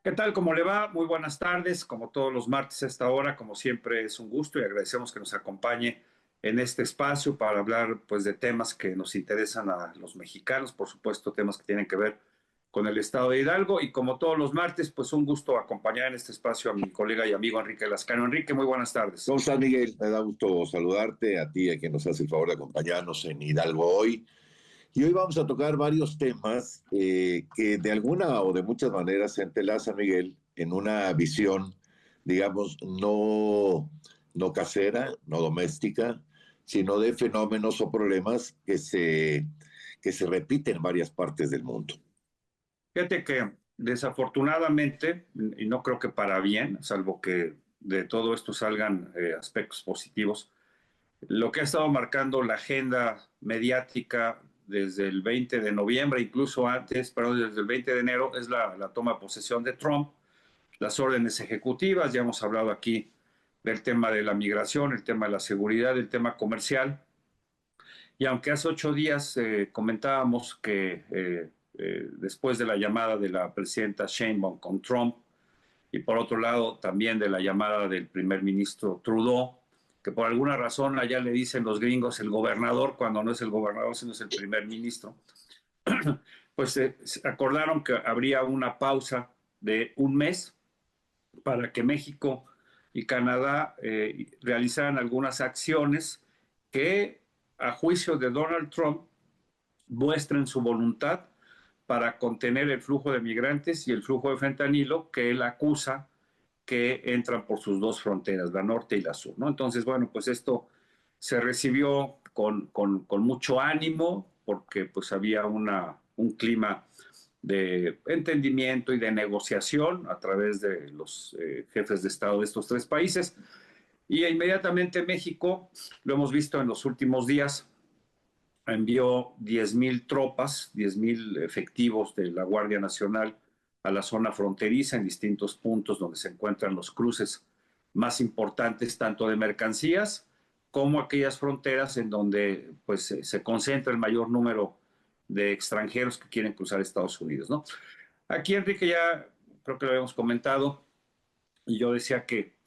¿Qué tal? ¿Cómo le va? Muy buenas tardes. Como todos los martes a esta hora, como siempre es un gusto y agradecemos que nos acompañe en este espacio para hablar pues de temas que nos interesan a los mexicanos, por supuesto temas que tienen que ver con el estado de Hidalgo y como todos los martes pues un gusto acompañar en este espacio a mi colega y amigo Enrique Lascano. Enrique, muy buenas tardes. ¿Cómo estás, Miguel? Me da gusto saludarte, a ti, a quien nos hace el favor de acompañarnos en Hidalgo hoy. Y hoy vamos a tocar varios temas que de alguna o de muchas maneras se entrelazan, Miguel, en una visión, digamos, no casera, no doméstica, sino de fenómenos o problemas que se repiten en varias partes del mundo. Fíjate que desafortunadamente, y no creo que para bien, salvo que de todo esto salgan aspectos positivos, lo que ha estado marcando la agenda mediática desde el 20 de noviembre, incluso antes, perdón, desde el 20 de enero, es la toma de posesión de Trump, las órdenes ejecutivas, ya hemos hablado aquí del tema de la migración, el tema de la seguridad, el tema comercial, y aunque hace 8 días comentábamos que después de la llamada de la presidenta Sheinbaum con Trump, y por otro lado también de la llamada del primer ministro Trudeau, que por alguna razón allá le dicen los gringos el gobernador cuando no es el gobernador, sino es el primer ministro, pues acordaron que habría una pausa de un mes para que México y Canadá realizaran algunas acciones que, a juicio de Donald Trump, muestren su voluntad para contener el flujo de migrantes y el flujo de fentanilo que él acusa que entran por sus dos fronteras, la norte y la sur, ¿no? Entonces, bueno, pues esto se recibió con mucho ánimo porque pues había un clima de entendimiento y de negociación a través de los jefes de Estado de estos tres países. Y inmediatamente México, lo hemos visto en los últimos días, envió 10,000 tropas, 10,000 efectivos de la Guardia Nacional a la zona fronteriza en distintos puntos donde se encuentran los cruces más importantes, tanto de mercancías como aquellas fronteras en donde pues, se concentra el mayor número de extranjeros que quieren cruzar Estados Unidos, ¿no? Aquí, Enrique, ya creo que lo habíamos comentado, y yo decía que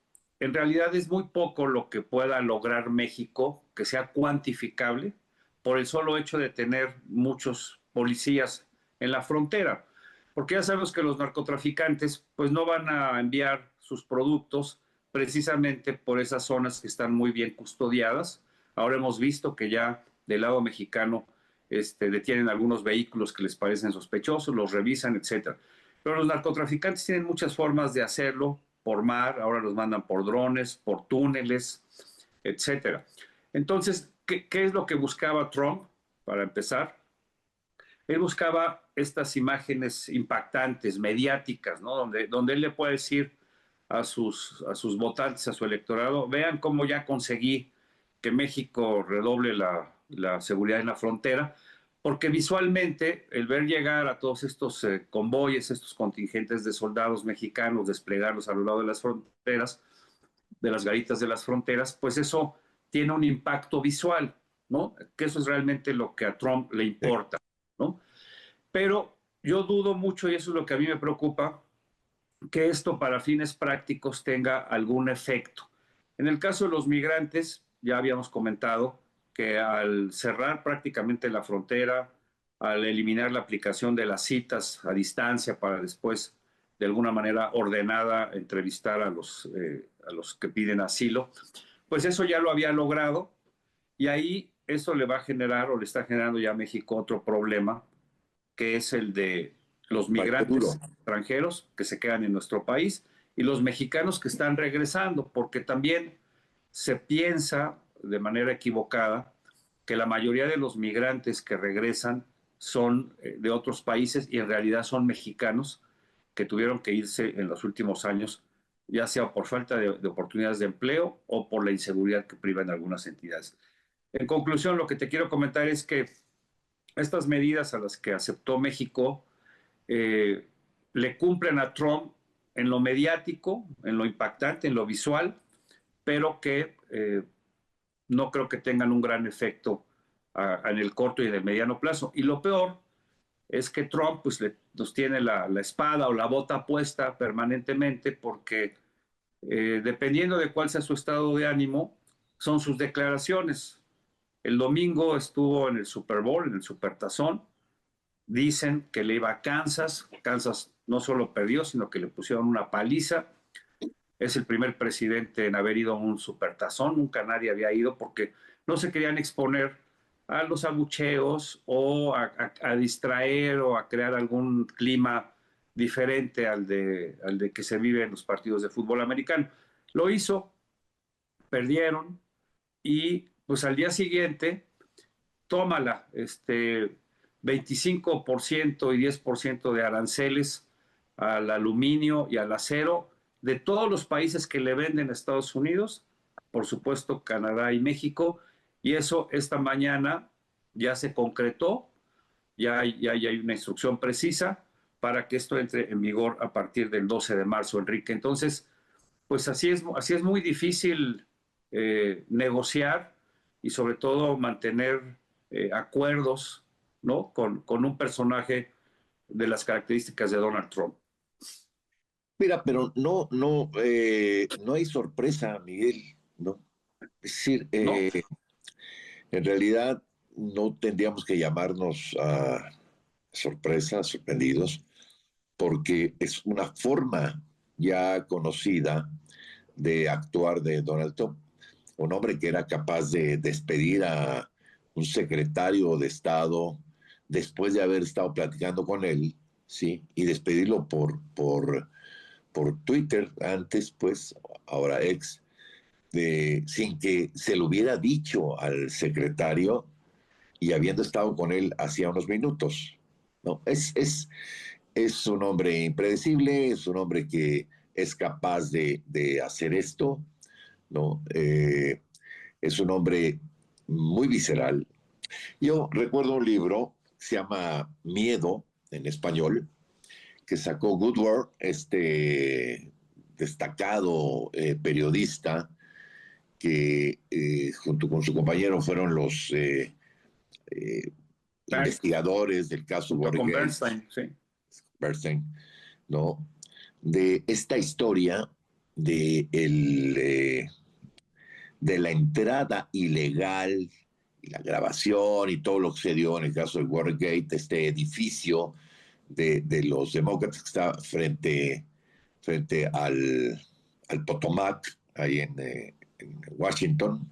en realidad es muy poco lo que pueda lograr México, que sea cuantificable, por el solo hecho de tener muchos policías en la frontera. Porque ya sabemos que los narcotraficantes pues no van a enviar sus productos precisamente por esas zonas que están muy bien custodiadas. Ahora hemos visto que ya del lado mexicano detienen algunos vehículos que les parecen sospechosos, los revisan, etcétera. Pero los narcotraficantes tienen muchas formas de hacerlo, por mar, ahora los mandan por drones, por túneles, etcétera. Entonces, ¿qué es lo que buscaba Trump para empezar? Él buscaba estas imágenes impactantes, mediáticas, ¿no? Donde él le puede decir a sus votantes, a su electorado, vean cómo ya conseguí que México redoble la seguridad en la frontera, porque visualmente el ver llegar a todos estos convoyes, estos contingentes de soldados mexicanos, desplegarlos a lo largo de las fronteras, de las garitas de las fronteras, pues eso tiene un impacto visual, ¿no? Que eso es realmente lo que a Trump le Sí. importa, ¿no? Pero yo dudo mucho, y eso es lo que a mí me preocupa, que esto para fines prácticos tenga algún efecto. En el caso de los migrantes, ya habíamos comentado que al cerrar prácticamente la frontera, al eliminar la aplicación de las citas a distancia para después, de alguna manera ordenada, entrevistar a los que piden asilo, pues eso ya lo había logrado y ahí eso le va a generar o le está generando ya a México otro problema, que es el de los Bastante duro. migrantes extranjeros que se quedan en nuestro país y los mexicanos que están regresando, porque también se piensa de manera equivocada que la mayoría de los migrantes que regresan son de otros países y en realidad son mexicanos que tuvieron que irse en los últimos años, ya sea por falta de oportunidades de empleo o por la inseguridad que priva en algunas entidades. En conclusión, lo que te quiero comentar es que estas medidas a las que aceptó México eh, le cumplen a Trump en lo mediático, en lo impactante, en lo visual, pero que no creo que tengan un gran efecto en el corto y en el mediano plazo. Y lo peor es que Trump pues, nos tiene la espada o la bota puesta permanentemente porque dependiendo de cuál sea su estado de ánimo, son sus declaraciones. El domingo estuvo en el Super Bowl, en el Supertazón. Dicen que le iba a Kansas. Kansas no solo perdió, sino que le pusieron una paliza. Es el primer presidente en haber ido a un Supertazón. Nunca nadie había ido porque no se querían exponer a los abucheos o a distraer o a crear algún clima diferente al de que se vive en los partidos de fútbol americano. Lo hizo, perdieron y pues al día siguiente, tómala, 25% y 10% de aranceles al aluminio y al acero de todos los países que le venden a Estados Unidos, por supuesto Canadá y México, y eso esta mañana ya se concretó, ya hay una instrucción precisa para que esto entre en vigor a partir del 12 de marzo, Enrique. Entonces, pues así es muy difícil negociar y sobre todo mantener acuerdos, ¿no? Con un personaje de las características de Donald Trump. Mira, pero no hay sorpresa, Miguel, ¿no? Es decir, ¿No? en realidad no tendríamos que llamarnos a sorpresa, sorprendidos, porque es una forma ya conocida de actuar de Donald Trump, un hombre que era capaz de despedir a un secretario de Estado después de haber estado platicando con él, ¿sí? Y despedirlo por Twitter, antes, pues, ahora ex, sin que se lo hubiera dicho al secretario y habiendo estado con él hacía unos minutos. ¿No? Es un hombre impredecible, es un hombre que es capaz de hacer esto, ¿no? Es un hombre muy visceral. Yo recuerdo un libro que se llama Miedo, en español, que sacó Woodward, este destacado periodista que junto con su compañero fueron los investigadores del caso Junto con Watergate, Bernstein, sí. Bernstein, ¿no? De esta historia de, de la entrada ilegal y la grabación y todo lo que se dio en el caso de Watergate, este edificio de los demócratas que está frente al Potomac, ahí en Washington.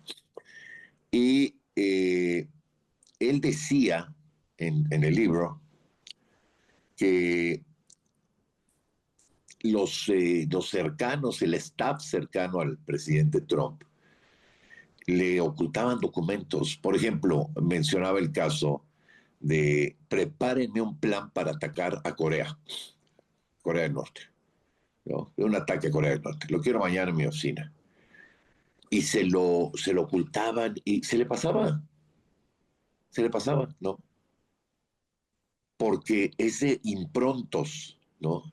Y él decía en el libro que los cercanos, el staff cercano al presidente Trump, le ocultaban documentos. Por ejemplo, mencionaba el caso de prepárenme un plan para atacar a Corea del Norte, ¿no? Un ataque a Corea del Norte. Lo quiero mañana en mi oficina. Y se lo ocultaban y se le pasaba, ¿no? Porque es de improntos, ¿no?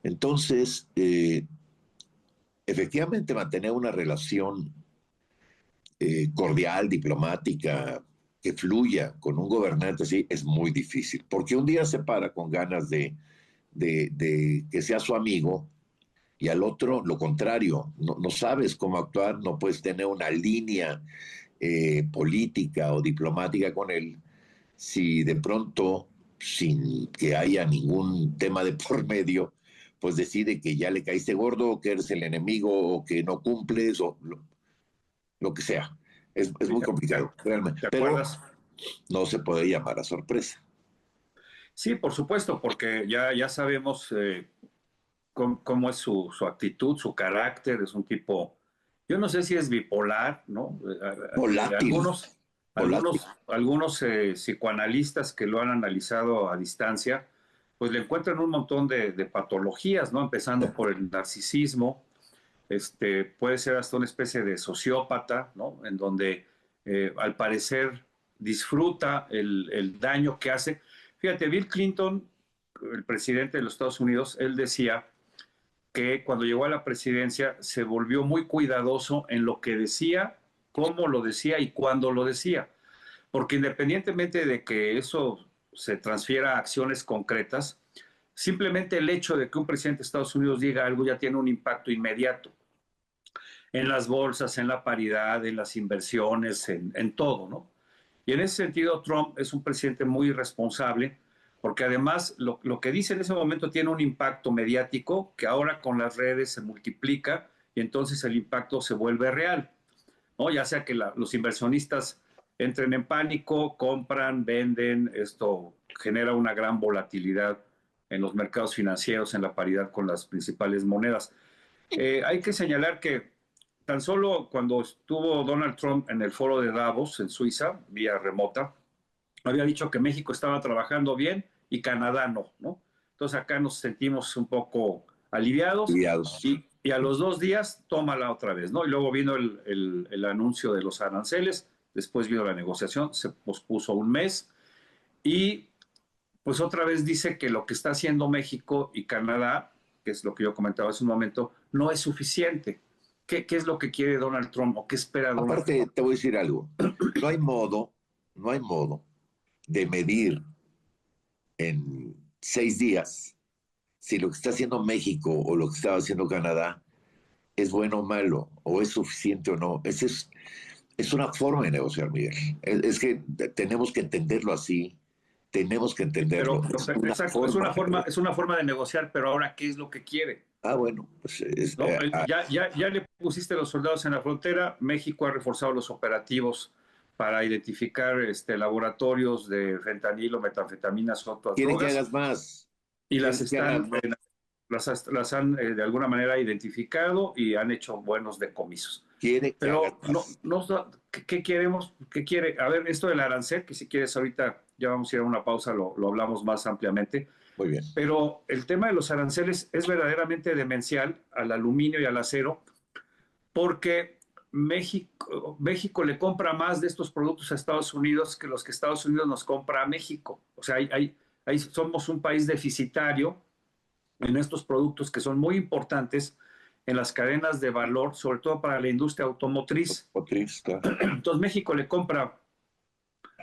Entonces, efectivamente, mantener una relación cordial, diplomática, que fluya con un gobernante así es muy difícil, porque un día se para con ganas de que sea su amigo y al otro lo contrario, no sabes cómo actuar, no puedes tener una línea política o diplomática con él si de pronto, sin que haya ningún tema de por medio, pues decide que ya le caíste gordo, o que eres el enemigo, o que no cumples, o lo que sea. Es muy complicado, realmente. ¿Te Pero acuerdas? no se puede llamar a sorpresa. Sí, por supuesto, porque ya sabemos cómo es su actitud, su carácter, es un tipo, yo no sé si es bipolar, ¿no? Volátil, volátil. Algunos psicoanalistas que lo han analizado a distancia, pues le encuentran un montón de patologías, ¿no? Empezando por el narcisismo, puede ser hasta una especie de sociópata, ¿no? En donde al parecer disfruta el daño que hace. Fíjate, Bill Clinton, el presidente de los Estados Unidos, él decía que cuando llegó a la presidencia se volvió muy cuidadoso en lo que decía, cómo lo decía y cuándo lo decía. Porque independientemente de que eso se transfiera a acciones concretas, simplemente el hecho de que un presidente de Estados Unidos diga algo ya tiene un impacto inmediato en las bolsas, en la paridad, en las inversiones, en todo, ¿no? Y en ese sentido, Trump es un presidente muy irresponsable, porque además lo que dice en ese momento tiene un impacto mediático que ahora con las redes se multiplica y entonces el impacto se vuelve real, ¿no? Ya sea que los inversionistas entren en pánico, compran, venden, esto genera una gran volatilidad en los mercados financieros, en la paridad con las principales monedas. Hay que señalar que tan solo cuando estuvo Donald Trump en el foro de Davos, en Suiza, vía remota, había dicho que México estaba trabajando bien y Canadá no, ¿no? Entonces acá nos sentimos un poco aliviados Aliados. y a los 2 días tómala otra vez, ¿no? Y luego vino el anuncio de los aranceles, después vino la negociación, se pospuso un mes y pues otra vez dice que lo que está haciendo México y Canadá, que es lo que yo comentaba hace un momento, no es suficiente. ¿Qué es lo que quiere Donald Trump o qué espera Donald Aparte, Trump? te voy a decir algo. No hay modo de medir en 6 días si lo que está haciendo México o lo que está haciendo Canadá es bueno o malo, o es suficiente o no. Es una forma de negociar, Miguel. Es que tenemos que entenderlo así, tenemos que entenderlo. Pero, Es una exacto, forma. es una forma de negociar, pero ahora, ¿qué es lo que quiere? Bueno, pues ¿No? Ya le pusiste los soldados en la frontera, México ha reforzado los operativos para identificar laboratorios de fentanilo, metanfetaminas, otras quieren que drogas, hagas más, y quieren que hagas más. las han de alguna manera identificado y han hecho buenos decomisos. Quieren que hagas Pero más. ¿qué queremos? ¿Qué quiere? A ver, esto del arancel, que si quieres ahorita ya vamos a ir a una pausa, lo hablamos más ampliamente. Muy bien. Pero el tema de los aranceles es verdaderamente demencial al aluminio y al acero, porque México le compra más de estos productos a Estados Unidos que los que Estados Unidos nos compra a México. O sea, somos un país deficitario en estos productos que son muy importantes en las cadenas de valor, sobre todo para la industria automotriz. Triste. Entonces México le compra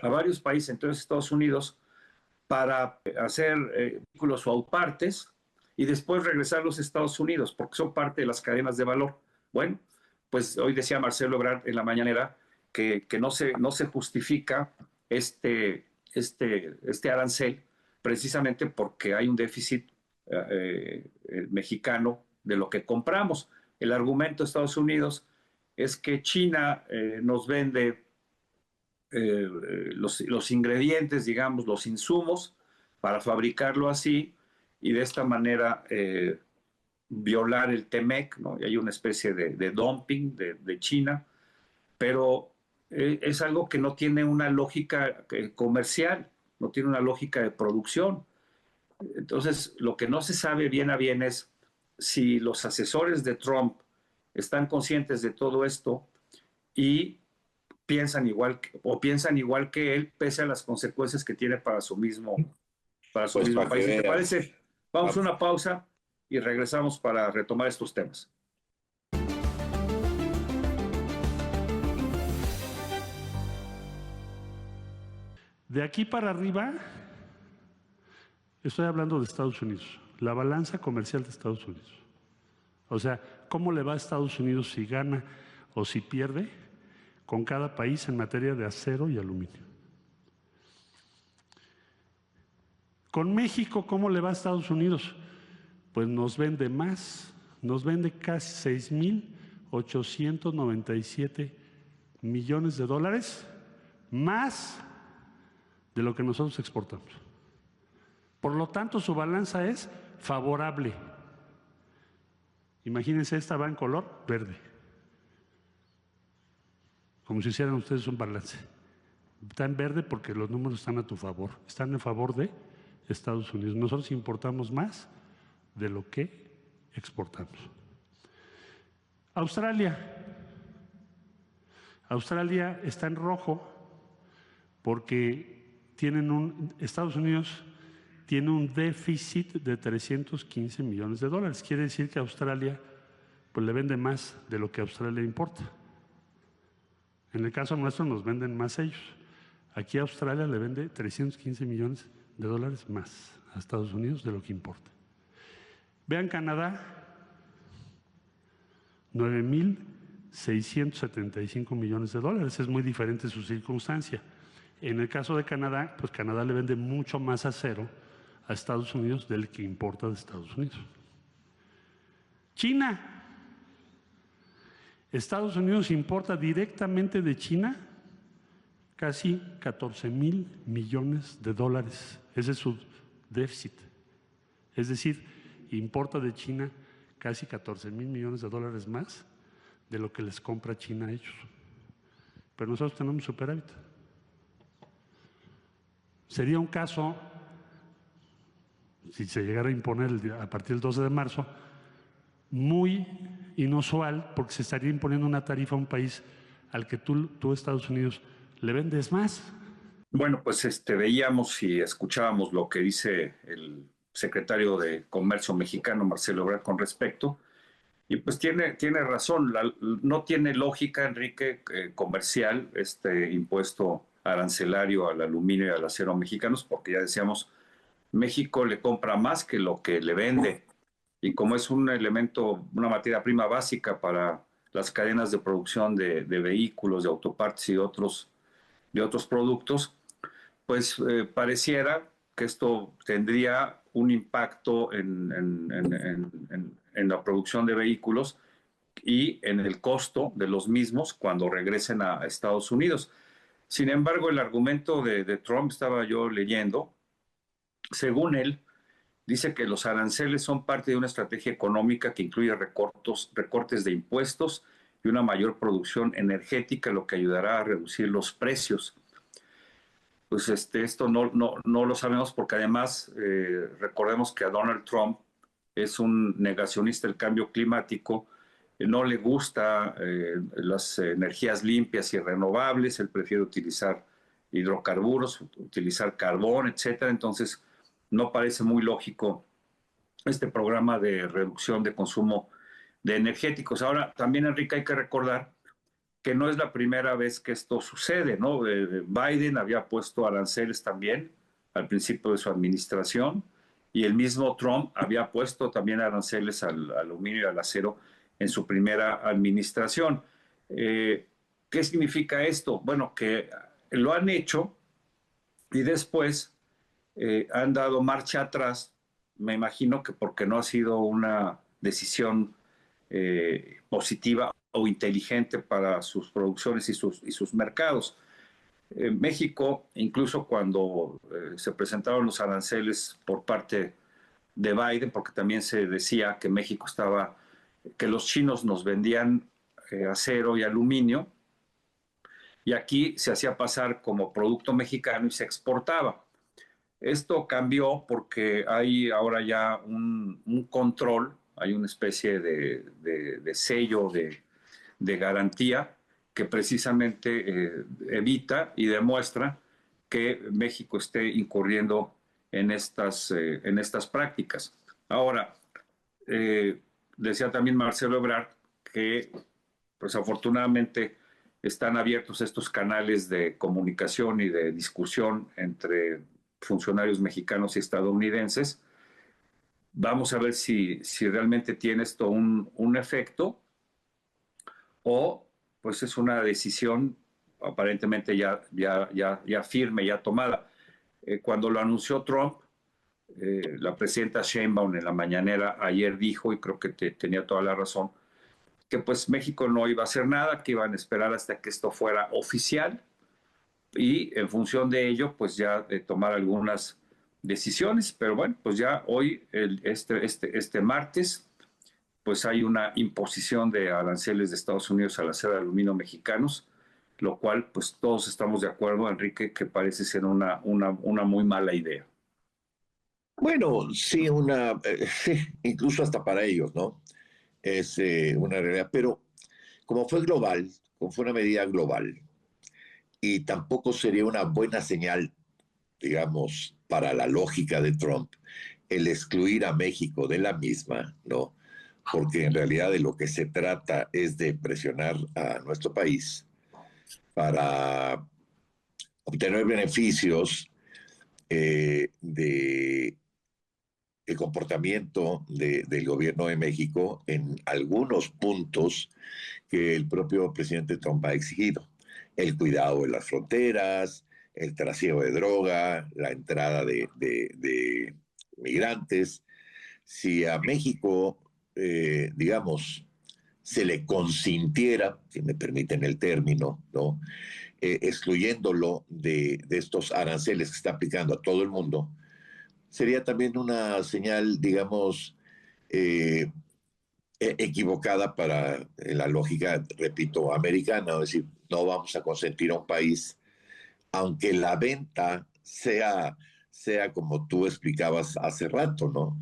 a varios países, entonces Estados Unidos, para hacer vehículos o autopartes y después regresar a los Estados Unidos, porque son parte de las cadenas de valor. Bueno, pues hoy decía Marcelo Ebrard en la mañanera que no se justifica este arancel precisamente porque hay un déficit mexicano de lo que compramos. El argumento de Estados Unidos es que China nos vende los ingredientes, digamos, los insumos para fabricarlo así y de esta manera violar el TEMEC, ¿no? Y hay una especie de dumping de China, pero es algo que no tiene una lógica comercial, no tiene una lógica de producción. Entonces, lo que no se sabe bien a bien es si los asesores de Trump están conscientes de todo esto y piensan igual que él, pese a las consecuencias que tiene para su Pues mismo para que país. ¿Y te veas. parece? Vamos a una pausa y regresamos para retomar estos temas. De aquí para arriba, estoy hablando de Estados Unidos, la balanza comercial de Estados Unidos. O sea, ¿cómo le va a Estados Unidos si gana o si pierde con cada país en materia de acero y aluminio? Con México, ¿cómo le va a Estados Unidos? Pues nos vende más, nos vende casi 6,897 millones de dólares más de lo que nosotros exportamos. Por lo tanto, su balanza es favorable. Imagínense, esta va en color verde. Como si hicieran ustedes un balance. Está en verde porque los números están a tu favor. Están en favor de Estados Unidos. Nosotros importamos más de lo que exportamos. Australia está en rojo porque Estados Unidos tiene un déficit de 315 millones de dólares. Quiere decir que Australia pues, le vende más de lo que Australia importa. En el caso nuestro nos venden más ellos. Aquí Australia le vende 315 millones de dólares más a Estados Unidos de lo que importa. Vean Canadá, 9.675 millones de dólares. Es muy diferente su circunstancia. En el caso de Canadá, pues Canadá le vende mucho más acero a Estados Unidos del que importa de Estados Unidos. China. Estados Unidos importa directamente de China casi 14,000 millones de dólares. Ese es su déficit. Es decir, importa de China casi 14,000 millones de dólares más de lo que les compra China a ellos. Pero nosotros tenemos superávit. Sería un caso, si se llegara a imponer a partir del 12 de marzo, muy inusual, porque se estaría imponiendo una tarifa a un país al que tú Estados Unidos, le vendes más. Bueno, pues veíamos y escuchábamos lo que dice el secretario de Comercio mexicano, Marcelo Ebrard, con respecto, y pues tiene razón. No tiene lógica, Enrique, comercial, este impuesto arancelario al aluminio y al acero mexicanos, porque ya decíamos, México le compra más que lo que le vende, y como es un elemento, una materia prima básica para las cadenas de producción de vehículos, de autopartes y de otros productos, pues pareciera que esto tendría un impacto en la producción de vehículos y en el costo de los mismos cuando regresen a Estados Unidos. Sin embargo, el argumento de Trump, estaba yo leyendo, según él, dice que los aranceles son parte de una estrategia económica que incluye recortes de impuestos y una mayor producción energética, lo que ayudará a reducir los precios. Pues esto no lo sabemos, porque además recordemos que a Donald Trump es un negacionista del cambio climático, no le gusta las energías limpias y renovables, él prefiere utilizar hidrocarburos, utilizar carbón, etcétera. Entonces no parece muy lógico este programa de reducción de consumo de energéticos. Ahora, también, Enrique, hay que recordar que no es la primera vez que esto sucede, ¿no? Biden había puesto aranceles también al principio de su administración, y el mismo Trump había puesto también aranceles al aluminio y al acero en su primera administración. ¿Qué significa esto? Bueno, que lo han hecho y después han dado marcha atrás, me imagino que porque no ha sido una decisión positiva o inteligente para sus producciones y sus mercados. México, incluso cuando se presentaron los aranceles por parte de Biden, porque también se decía que México que los chinos nos vendían acero y aluminio, y aquí se hacía pasar como producto mexicano y se exportaba. Esto cambió porque hay ahora ya un control, hay una especie de sello de garantía que precisamente evita y demuestra que México esté incurriendo en estas prácticas. Ahora, decía también Marcelo Ebrard que, pues afortunadamente, están abiertos estos canales de comunicación y de discusión entre funcionarios mexicanos y estadounidenses. Vamos a ver si realmente tiene esto un efecto, o pues es una decisión aparentemente ya firme, ya tomada. Cuando lo anunció Trump, la presidenta Sheinbaum en la mañanera ayer dijo, y creo que tenía toda la razón, que pues México no iba a hacer nada, que iban a esperar hasta que esto fuera oficial, y en función de ello pues ya tomar algunas decisiones. Pero bueno, pues ya hoy, este martes, pues hay una imposición de aranceles de Estados Unidos al acero y aluminio mexicanos, lo cual pues todos estamos de acuerdo, Enrique, que parece ser una muy mala idea. Bueno, sí, sí, incluso hasta para ellos, ¿no? Es una realidad, pero como fue global, como fue una medida global, y tampoco sería una buena señal, digamos, para la lógica de Trump, el excluir a México de la misma, ¿no? Porque en realidad de lo que se trata es de presionar a nuestro país para obtener beneficios de el comportamiento del gobierno de México en algunos puntos que el propio presidente Trump ha exigido. El cuidado de las fronteras, el trasiego de droga, la entrada de migrantes. Si a México, digamos, se le consintiera, si me permiten el término, ¿no? Excluyéndolo de estos aranceles que está aplicando a todo el mundo, sería también una señal, digamos, eh, equivocada para la lógica, repito, americana, es decir, no vamos a consentir a un país, aunque la venta sea como tú explicabas hace rato, ¿no?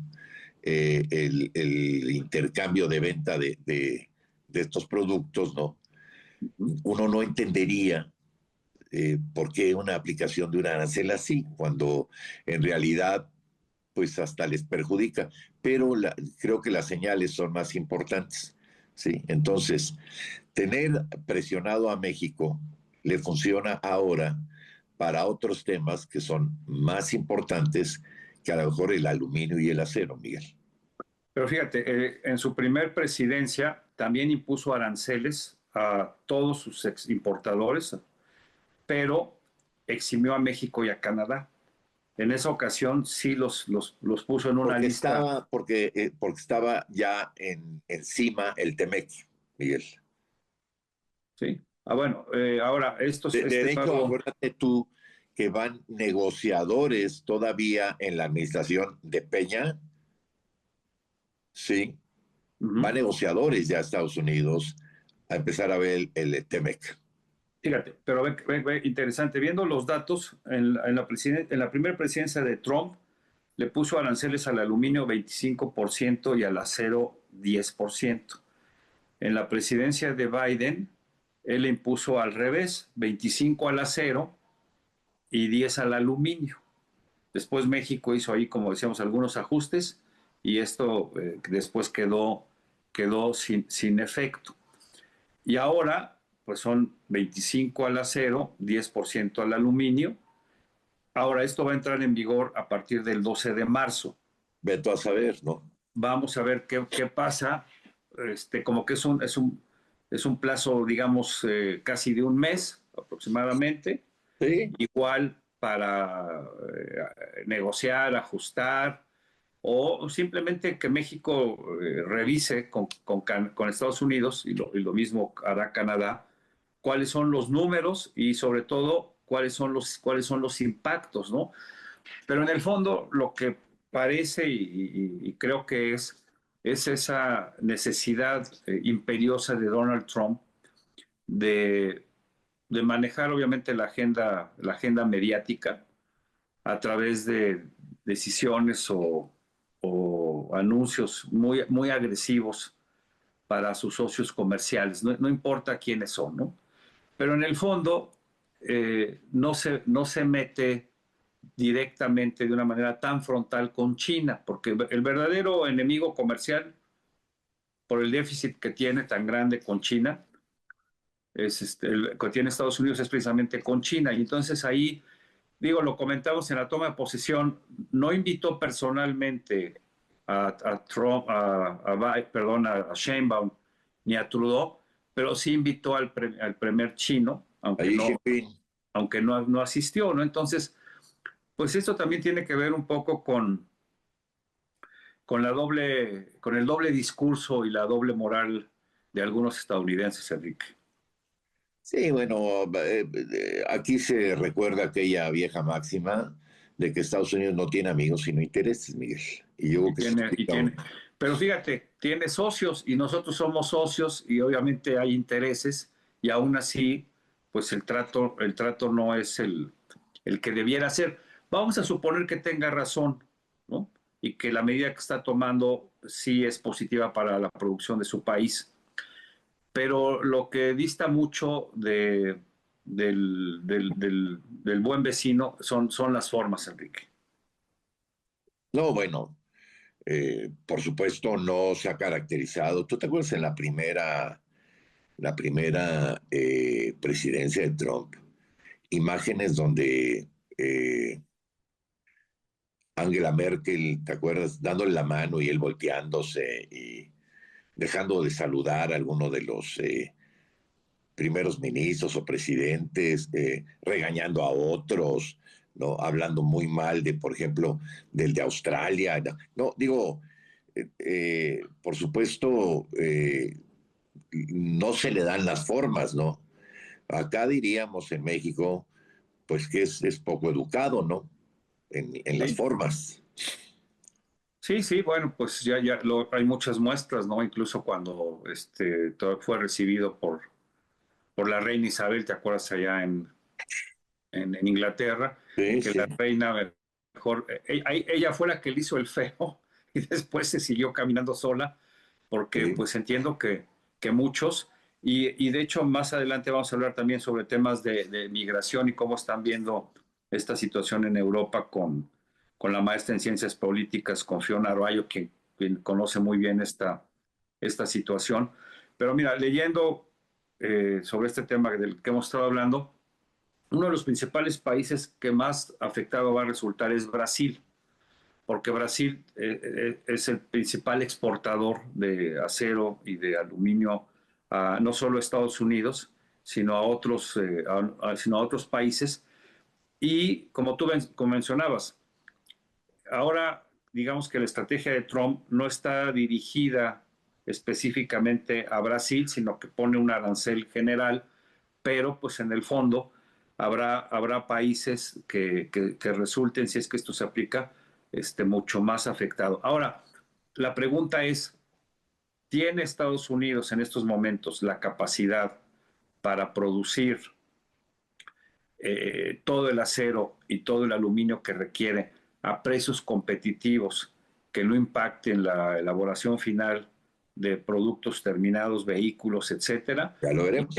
El intercambio de venta de estos productos, ¿no? Uno no entendería por qué una aplicación de un arancel así, cuando en realidad pues hasta les perjudica, pero creo que las señales son más importantes, ¿sí? Entonces, tener presionado a México le funciona ahora para otros temas que son más importantes que a lo mejor el aluminio y el acero, Miguel. Pero fíjate, en su primer presidencia también impuso aranceles a todos sus importadores, pero eximió a México y a Canadá. En esa ocasión sí los puso en una lista. Porque estaba ya encima el Temec, Miguel. Sí. Ah, bueno, ahora De este hecho, nuevo. acuérdate tú que van negociadores todavía en la administración de Peña, sí, van Ujú. negociadores ya a Estados Unidos a empezar a ver el Temec. Fíjate, pero ve, interesante, viendo los datos, en la primera presidencia de Trump le puso aranceles al aluminio 25% y al acero 10%. En la presidencia de Biden, él le impuso al revés, 25 al acero y 10 al aluminio. Después México hizo ahí, como decíamos, algunos ajustes y esto después quedó sin efecto. Y ahora, pues son 25 al acero, 10% al aluminio. Ahora, esto va a entrar en vigor a partir del 12 de marzo. Veto a saber, ¿no? Vamos a ver qué pasa. Como que es un plazo, digamos, casi de un mes aproximadamente. Sí, Igual para negociar, ajustar, o simplemente que México revise con Estados Unidos, y lo mismo hará Canadá, cuáles son los números y sobre todo cuáles son los impactos, ¿no? Pero en el fondo lo que parece y creo que es esa necesidad imperiosa de Donald Trump de, de manejar obviamente la agenda mediática a través de decisiones o anuncios muy agresivos para sus socios comerciales, no importa quiénes son, ¿no? Pero en el fondo no se mete directamente de una manera tan frontal con China, porque el verdadero enemigo comercial por el déficit que tiene tan grande con China, el que tiene Estados Unidos es precisamente con China. Y entonces ahí, digo, lo comentamos en la toma de posesión, no invitó personalmente a Trump, perdón, a Sheinbaum ni a Trudeau, pero sí invitó al primer chino, ahí Jinping. aunque no asistió, ¿no? Entonces, pues esto también tiene que ver un poco con el doble discurso y la doble moral de algunos estadounidenses, Enrique. Sí, bueno, aquí se recuerda aquella vieja máxima de que Estados Unidos no tiene amigos sino intereses, Miguel. Y yo creo que se Y explica. tiene, pero fíjate, tiene socios y nosotros somos socios y obviamente hay intereses y aún así, pues el trato no es el que debiera ser. Vamos a suponer que tenga razón, ¿no? Y que la medida que está tomando sí es positiva para la producción de su país. Pero lo que dista mucho del buen vecino son las formas, Enrique. No, bueno, por supuesto no se ha caracterizado. ¿Tú te acuerdas en la primera presidencia de Trump? imágenes donde Angela Merkel, ¿te acuerdas? Dándole la mano y él volteándose y dejando de saludar a alguno de los primeros ministros o presidentes, regañando a otros, ¿no? Hablando muy mal de, por ejemplo, del de Australia. No, no digo, por supuesto, no se le dan las formas, ¿no? Acá diríamos en México, pues que es poco educado, ¿no? En las Sí, formas. sí, sí, bueno, pues hay muchas muestras, ¿no? Incluso cuando fue recibido por la reina Isabel, ¿te acuerdas allá en Inglaterra? Sí, Que la sí, reina mejor, ella fue la que le hizo el feo y después se siguió caminando sola, porque sí. pues entiendo que muchos, y de hecho más adelante vamos a hablar también sobre temas de migración y cómo están viendo esta situación en Europa con la maestra en ciencias políticas, con Fiona Arroyo, quien conoce muy bien esta situación. Pero mira, leyendo sobre este tema del que hemos estado hablando, uno de los principales países que más afectado va a resultar es Brasil, porque Brasil es el principal exportador de acero y de aluminio no solo a Estados Unidos, sino sino a otros países. Y como mencionabas, ahora digamos que la estrategia de Trump no está dirigida específicamente a Brasil, sino que pone un arancel general, pero pues en el fondo habrá países que resulten, si es que esto se aplica, mucho más afectado. Ahora, la pregunta es, ¿tiene Estados Unidos en estos momentos la capacidad para producir todo el acero y todo el aluminio que requiere a precios competitivos que no impacten la elaboración final de productos terminados, vehículos, etcétera, Ya lo y veremos.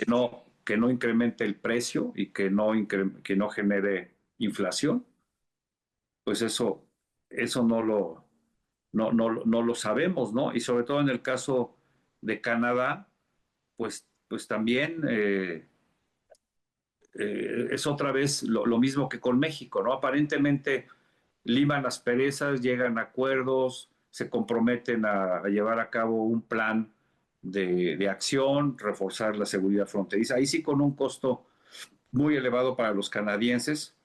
que no incremente el precio y que no genere inflación? Pues eso no lo sabemos, ¿no? Y sobre todo en el caso de Canadá, pues también es otra vez lo mismo que con México, ¿no? Aparentemente liman las perezas, llegan a acuerdos, se comprometen a llevar a cabo un plan de acción, reforzar la seguridad fronteriza, ahí sí con un costo muy elevado para los canadienses,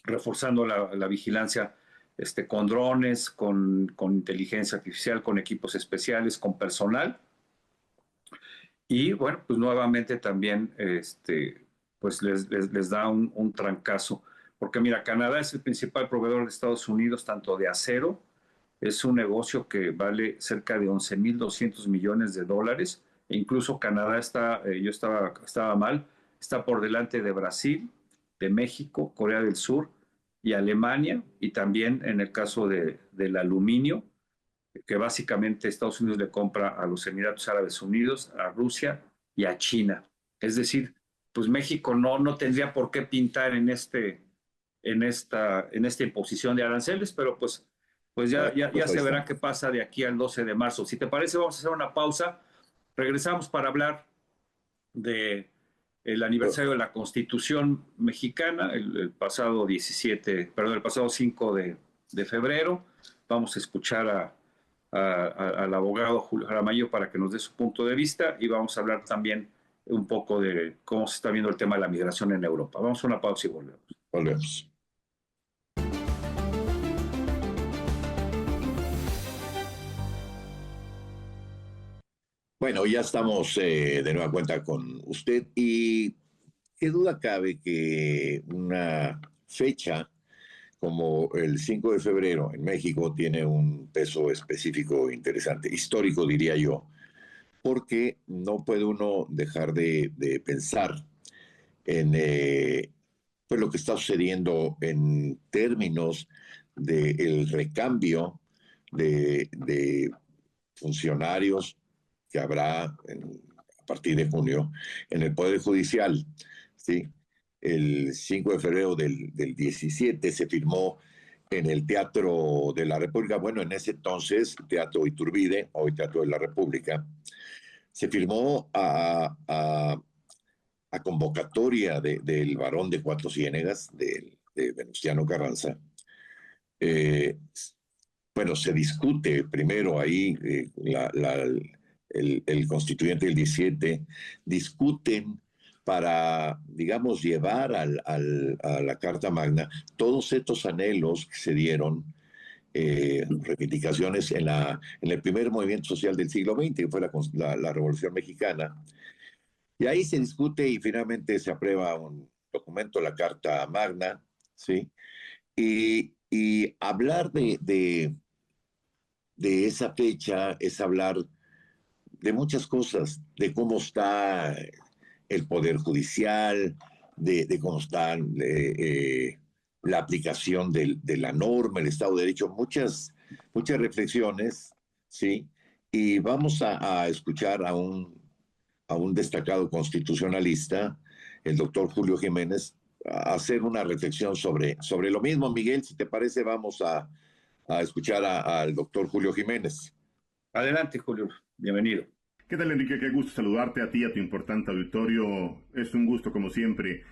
reforzando la vigilancia con drones, con inteligencia artificial, con equipos especiales, con personal. Y bueno, pues nuevamente también pues les da un trancazo. Porque mira, Canadá es el principal proveedor de Estados Unidos, tanto de acero, es un negocio que vale cerca de 11.200 millones de dólares. E incluso Canadá yo estaba mal, está por delante de Brasil, de México, Corea del Sur y Alemania, y también en el caso del aluminio, que básicamente Estados Unidos le compra a los Emiratos Árabes Unidos, a Rusia y a China. Es decir, pues México no tendría por qué pintar en esta imposición de aranceles, pero pues Bueno, ya pues ahí se está. verá qué pasa de aquí al 12 de marzo. Si te parece, vamos a hacer una pausa. Regresamos para hablar de el aniversario de la Constitución mexicana, el pasado 17, perdón, el pasado 5 de febrero. Vamos a escuchar al abogado Julio Jaramillo para que nos dé su punto de vista y vamos a hablar también un poco de cómo se está viendo el tema de la migración en Europa. Vamos a una pausa y volvemos. Volvemos. Bueno, ya estamos de nueva cuenta con usted y qué duda cabe que una fecha como el 5 de febrero en México tiene un peso específico interesante, histórico diría yo, porque no puede uno dejar de pensar en pues lo que está sucediendo en términos del recambio de funcionarios que habrá a partir de junio en el Poder Judicial. ¿Sí? El 5 de febrero del 17 se firmó en el Teatro de la República, bueno, en ese entonces Teatro Iturbide, hoy Teatro de la República, se firmó a a convocatoria del varón de Cuatro Ciénegas, de Venustiano Carranza, eh, bueno, se discute primero ahí, el constituyente del 17, discuten para, digamos, llevar a la Carta Magna todos estos anhelos que se dieron, reivindicaciones en el primer movimiento social del siglo XX, que fue la Revolución Mexicana. Y ahí se discute y finalmente se aprueba un documento, la Carta Magna, ¿sí? Y hablar de esa fecha es hablar de muchas cosas, de cómo está el Poder Judicial, de cómo está la aplicación de la norma, el Estado de Derecho, muchas reflexiones, ¿sí? Y vamos a escuchar a un destacado constitucionalista, el doctor Julio Jiménez, a hacer una reflexión sobre lo mismo. Miguel, si te parece, vamos a escuchar al doctor Julio Jiménez. Adelante, Julio. Bienvenido. ¿Qué tal, Enrique? Qué gusto saludarte a ti y a tu importante auditorio. Es un gusto, como siempre.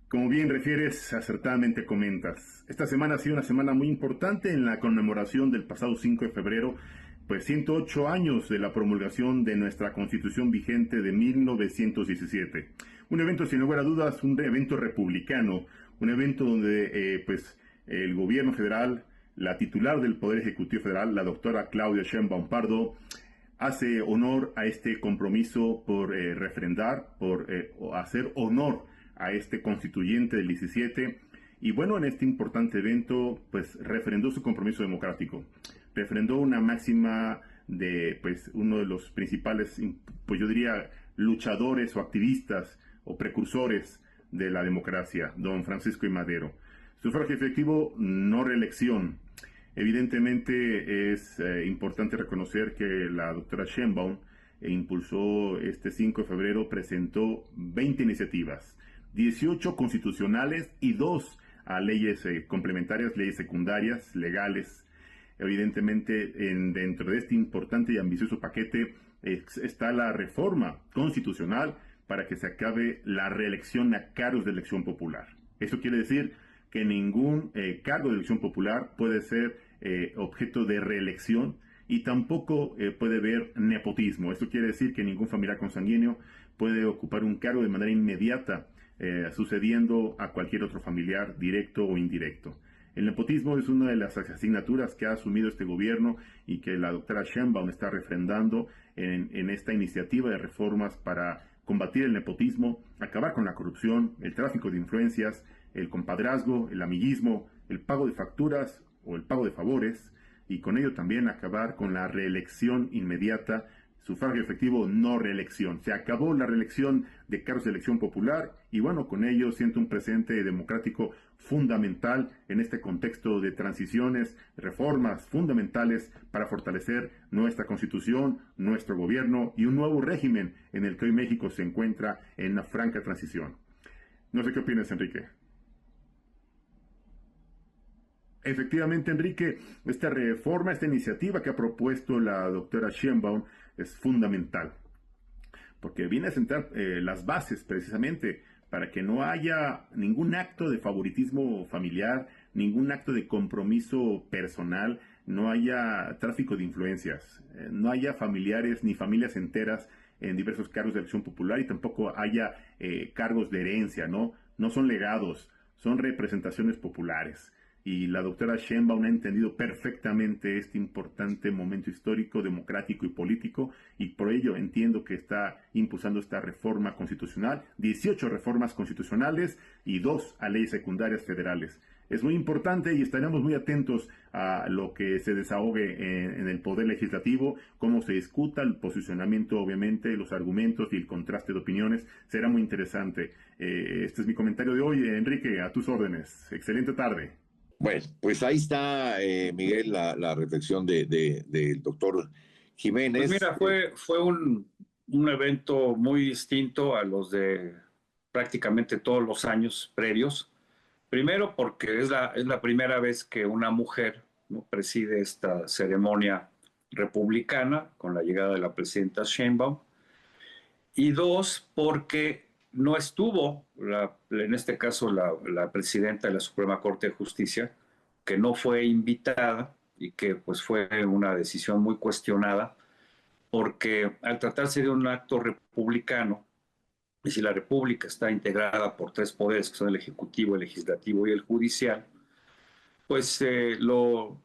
Como bien refieres, acertadamente comentas. Esta semana ha sido una semana muy importante en la conmemoración del pasado 5 de febrero, pues 108 años de la promulgación de nuestra Constitución vigente de 1917. Un evento, sin lugar a dudas, un evento republicano, un evento donde pues el gobierno federal, la titular del Poder Ejecutivo Federal, la doctora Claudia Sheinbaum Pardo, hace honor a este compromiso por refrendar, por hacer honor a este constituyente del 17. Y bueno, en este importante evento, pues refrendó su compromiso democrático. Refrendó una máxima de, pues, uno de los principales, pues yo diría, luchadores o activistas o precursores de la democracia, don Francisco I. Madero. Sufragio efectivo, no reelección. Evidentemente es importante reconocer que la doctora Sheinbaum impulsó este 5 de febrero, presentó 20 iniciativas, 18 constitucionales y 2 a leyes complementarias, leyes secundarias, legales. Evidentemente, dentro de este importante y ambicioso paquete está la reforma constitucional para que se acabe la reelección a cargos de elección popular. Eso quiere decir que ningún cargo de elección popular puede ser objeto de reelección y tampoco puede haber nepotismo. Esto quiere decir que ningún familiar consanguíneo puede ocupar un cargo de manera inmediata, sucediendo a cualquier otro familiar, directo o indirecto. El nepotismo es una de las asignaturas que ha asumido este gobierno y que la doctora Sheinbaum está refrendando en esta iniciativa de reformas para combatir el nepotismo, acabar con la corrupción, el tráfico de influencias, el compadrazgo, el amiguismo, el pago de facturas o el pago de favores, y con ello también acabar con la reelección inmediata, sufragio efectivo, no reelección. Se acabó la reelección de cargos de elección popular y bueno, con ello siento un presente democrático fundamental en este contexto de transiciones, reformas fundamentales para fortalecer nuestra Constitución, nuestro gobierno y un nuevo régimen en el que hoy México se encuentra en una franca transición. No sé qué opinas, Enrique. Efectivamente, Enrique, esta reforma, esta iniciativa que ha propuesto la doctora Sheinbaum es fundamental, porque viene a sentar las bases precisamente para que no haya ningún acto de favoritismo familiar, ningún acto de compromiso personal, no haya tráfico de influencias, no haya familiares ni familias enteras en diversos cargos de elección popular y tampoco haya cargos de herencia, ¿no? No son legados, son representaciones populares. Y la doctora Sheinbaum ha entendido perfectamente este importante momento histórico, democrático y político, y por ello entiendo que está impulsando esta reforma constitucional, 18 reformas constitucionales y 2 a leyes secundarias federales. Es muy importante y estaremos muy atentos a lo que se desahogue en el Poder Legislativo, cómo se discuta, el posicionamiento, obviamente, los argumentos y el contraste de opiniones. Será muy interesante. Este es mi comentario de hoy. Enrique, a tus órdenes. Excelente tarde. Bueno, pues ahí está, Miguel, la reflexión del doctor Jiménez. Pues mira, fue un evento muy distinto a los de prácticamente todos los años previos. Primero porque es la primera vez que una mujer, ¿no?, preside esta ceremonia republicana con la llegada de la presidenta Sheinbaum. Y dos, porque no estuvo, en este caso, la presidenta de la Suprema Corte de Justicia, que no fue invitada y que pues fue una decisión muy cuestionada, porque al tratarse de un acto republicano, y si la República está integrada por tres poderes, que son el Ejecutivo, el Legislativo y el Judicial, pues lo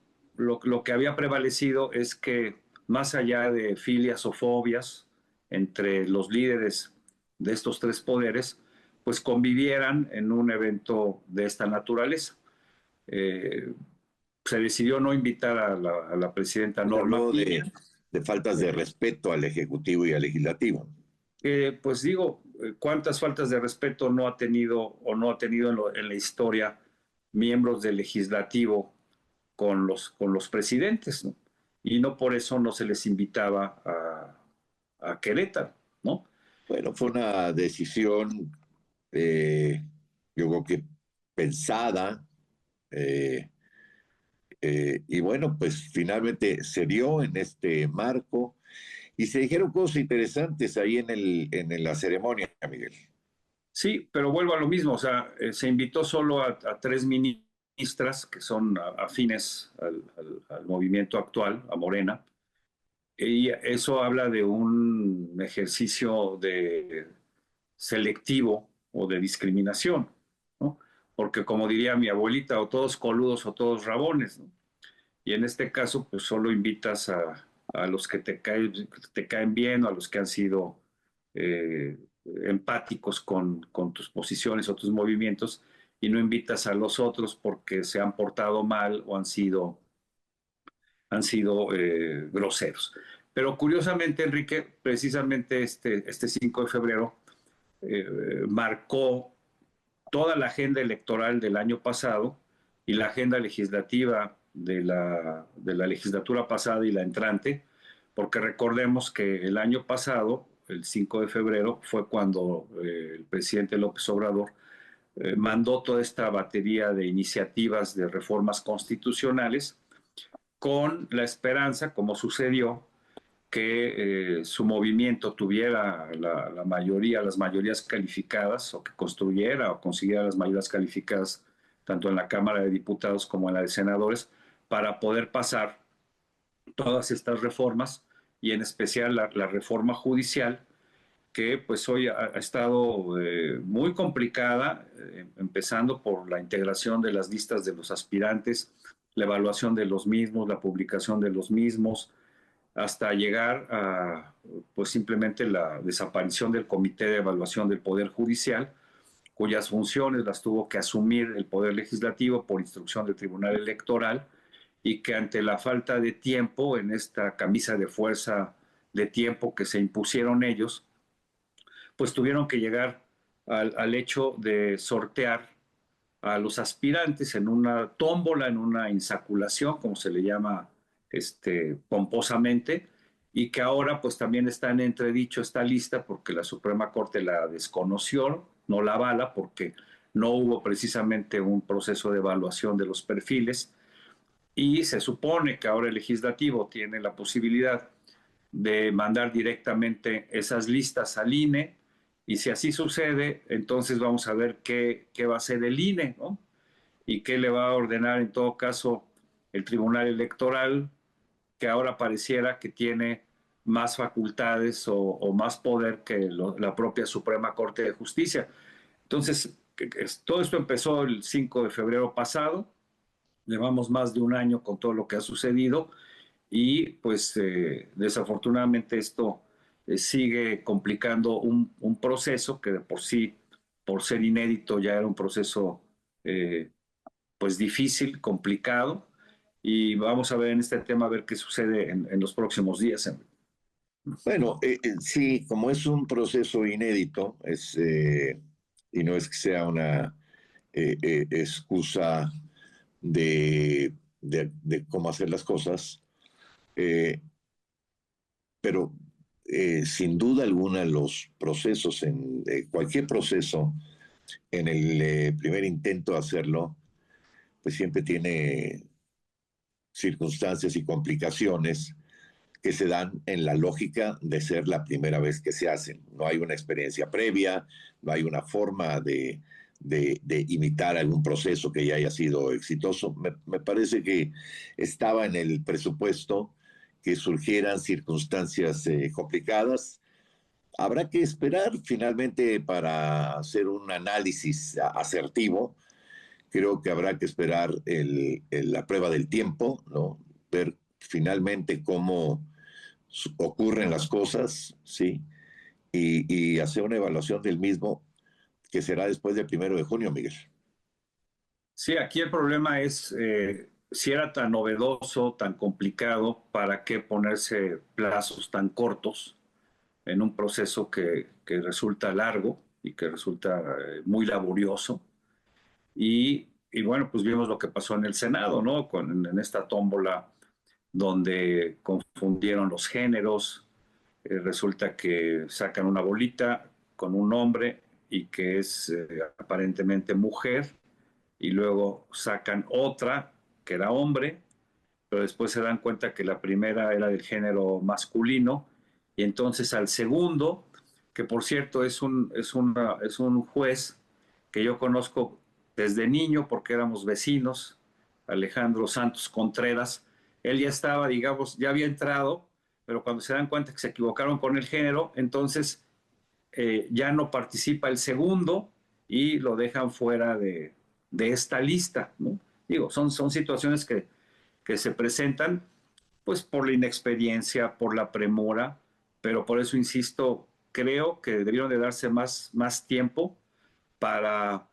que había prevalecido es que más allá de filias o fobias entre los líderes de estos tres poderes, pues convivieran en un evento de esta naturaleza. Eh, Se decidió no invitar a la presidenta Se Norma habló Piña. de faltas de respeto al Ejecutivo y al Legislativo. Pues digo, ¿cuántas faltas de respeto no ha tenido o no ha tenido en la historia miembros del legislativo con los presidentes, ¿no? Y no por eso no se les invitaba a Querétaro, ¿no? Bueno, fue una decisión, yo creo que pensada, eh, y bueno, pues finalmente se dio en este marco y se dijeron cosas interesantes ahí en la ceremonia, Miguel. Sí, pero vuelvo a lo mismo, o sea, se invitó solo a tres ministras que son afines al movimiento actual, a Morena, y eso habla de un ejercicio de selectivo o de discriminación, ¿no? Porque como diría mi abuelita, o todos coludos o todos rabones, ¿no? Y en este caso, pues solo invitas a los que te caen bien o a los que han sido eh, empáticos con tus posiciones o tus movimientos, y no invitas a los otros porque se han portado mal o han sido groseros. Pero curiosamente, Enrique, precisamente este 5 de febrero marcó toda la agenda electoral del año pasado y la agenda legislativa de la legislatura pasada y la entrante, porque recordemos que el año pasado, el 5 de febrero, fue cuando el presidente López Obrador mandó toda esta batería de iniciativas de reformas constitucionales con la esperanza, como sucedió, que su movimiento tuviera la mayoría, las mayorías calificadas, o que construyera o consiguiera las mayorías calificadas tanto en la Cámara de Diputados como en la de Senadores, para poder pasar todas estas reformas y en especial la reforma judicial, que pues hoy ha estado muy complicada, empezando por la integración de las listas de los aspirantes, la evaluación de los mismos, la publicación de los mismos, hasta llegar a pues simplemente la desaparición del Comité de Evaluación del Poder Judicial, cuyas funciones las tuvo que asumir el Poder Legislativo por instrucción del Tribunal Electoral, y que ante la falta de tiempo, en esta camisa de fuerza de tiempo que se impusieron ellos, pues tuvieron que llegar al hecho de sortear a los aspirantes en una tómbola, en una insaculación, como se le llama pomposamente, y que ahora pues también está en entredicho esta lista porque la Suprema Corte la desconoció, no la avala porque no hubo precisamente un proceso de evaluación de los perfiles, y se supone que ahora el legislativo tiene la posibilidad de mandar directamente esas listas al INE, y si así sucede, entonces vamos a ver qué va a hacer el INE, ¿no? Y qué le va a ordenar en todo caso el Tribunal Electoral, que ahora pareciera que tiene más facultades o más poder que la propia Suprema Corte de Justicia. Entonces, todo esto empezó el 5 de febrero pasado, llevamos más de un año con todo lo que ha sucedido, y pues desafortunadamente esto sigue complicando un proceso que de por sí, por ser inédito, ya era un proceso pues difícil, complicado, y vamos a ver en este tema, a ver qué sucede en los próximos días. Bueno, sí, como es un proceso inédito, y no es que sea una excusa de cómo hacer las cosas, eh, pero sin duda alguna los procesos, cualquier proceso, en el primer intento de hacerlo, pues siempre tiene circunstancias y complicaciones que se dan en la lógica de ser la primera vez que se hacen. No hay una experiencia previa, no hay una forma de imitar algún proceso que ya haya sido exitoso. Me parece que estaba en el presupuesto que surgieran circunstancias complicadas. Habrá que esperar finalmente para hacer un análisis asertivo. Creo que habrá que esperar la prueba del tiempo, ¿no? Ver finalmente cómo ocurren las cosas, ¿sí? Y hacer una evaluación del mismo que será después del 1 de junio, Miguel. Sí, aquí el problema es si era tan novedoso, tan complicado, ¿para qué ponerse plazos tan cortos en un proceso que resulta largo y que resulta muy laborioso? Y bueno, pues vimos lo que pasó en el Senado, ¿no? En esta tómbola donde confundieron los géneros, resulta que sacan una bolita con un hombre y que es aparentemente mujer, y luego sacan otra que era hombre, pero después se dan cuenta que la primera era del género masculino, y entonces al segundo, que por cierto es un juez que yo conozco desde niño porque éramos vecinos, Alejandro Santos Contreras, él ya estaba, digamos, ya había entrado, pero cuando se dan cuenta que se equivocaron con el género, entonces ya no participa el segundo y lo dejan fuera de esta lista, ¿no? Digo, son situaciones que se presentan pues por la inexperiencia, por la premura, pero por eso insisto, creo que debieron de darse más tiempo para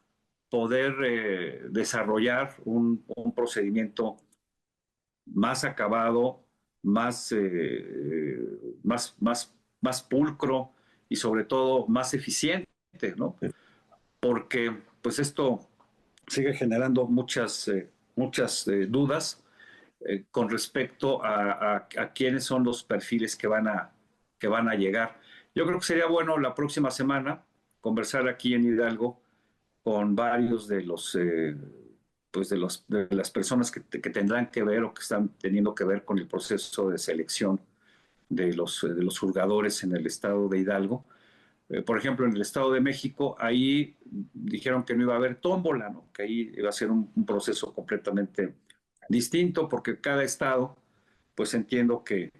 poder desarrollar un procedimiento más acabado, más, más pulcro y sobre todo más eficiente, ¿no? Porque pues esto sigue generando muchas dudas con respecto a quiénes son los perfiles que van a llegar. Yo creo que sería bueno la próxima semana conversar aquí en Hidalgo con varios de pues de las personas que tendrán que ver o que están teniendo que ver con el proceso de selección de los juzgadores en el estado de Hidalgo. Por ejemplo, en el Estado de México, ahí dijeron que no iba a haber tómbola, ¿no? Que ahí iba a ser un proceso completamente distinto, porque cada estado, pues entiendo que